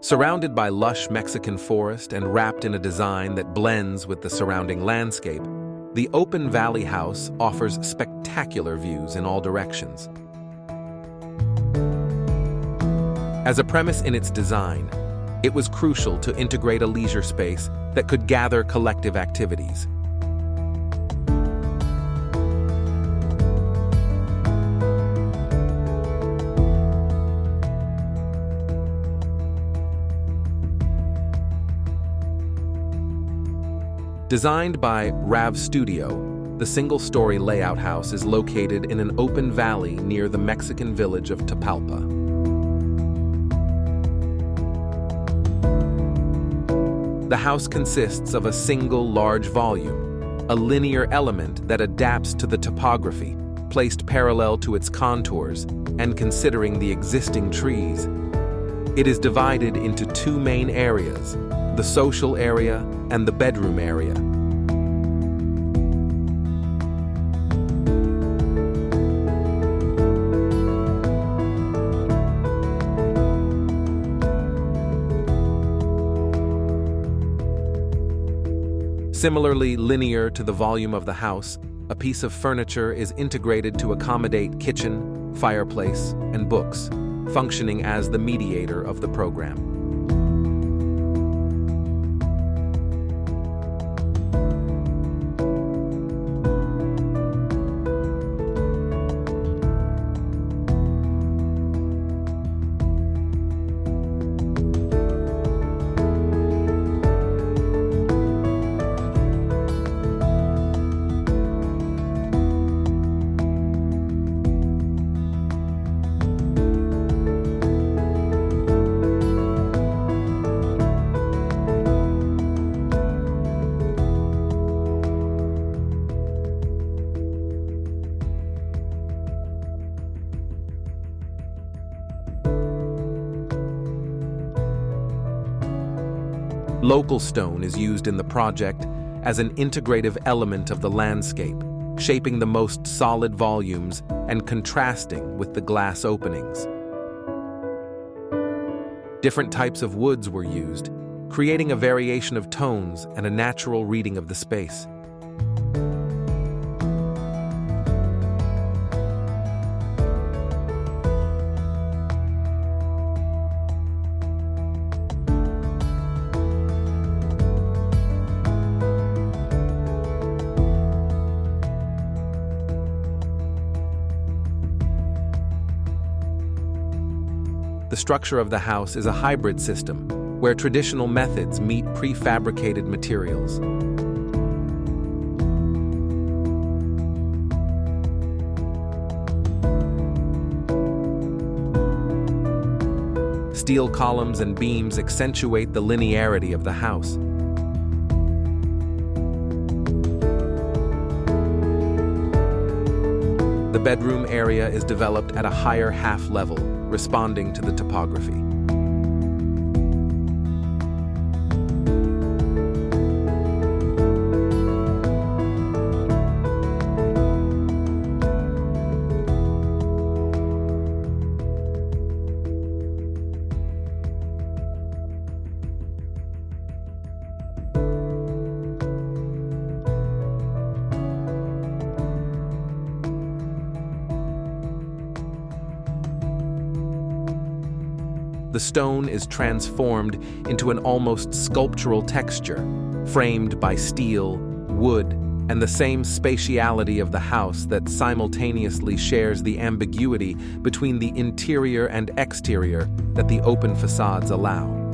Surrounded by lush Mexican forest and wrapped in a design that blends with the surrounding landscape, the open valley house offers spectacular views in all directions. As a premise in its design, it was crucial to integrate a leisure space that could gather collective activities. Designed by RAVSTUDIO, the single-story layout house is located in an open valley near the Mexican village of Tapalpa. The house consists of a single large volume, a linear element that adapts to the topography, placed parallel to its contours, and considering the existing trees. It is divided into two main areas, the social area and the bedroom area. Similarly linear to the volume of the house, a piece of furniture is integrated to accommodate kitchen, fireplace, and books, functioning as the mediator of the program. Local stone is used in the project as an integrative element of the landscape, shaping the most solid volumes and contrasting with the glass openings. Different types of woods were used, creating a variation of tones and a natural reading of the space. The structure of the house is a hybrid system, where traditional methods meet prefabricated materials. Steel columns and beams accentuate the linearity of the house. The bedroom area is developed at a higher half level, responding to the topography. The stone is transformed into an almost sculptural texture, framed by steel, wood, and the same spatiality of the house that simultaneously shares the ambiguity between the interior and exterior that the open facades allow.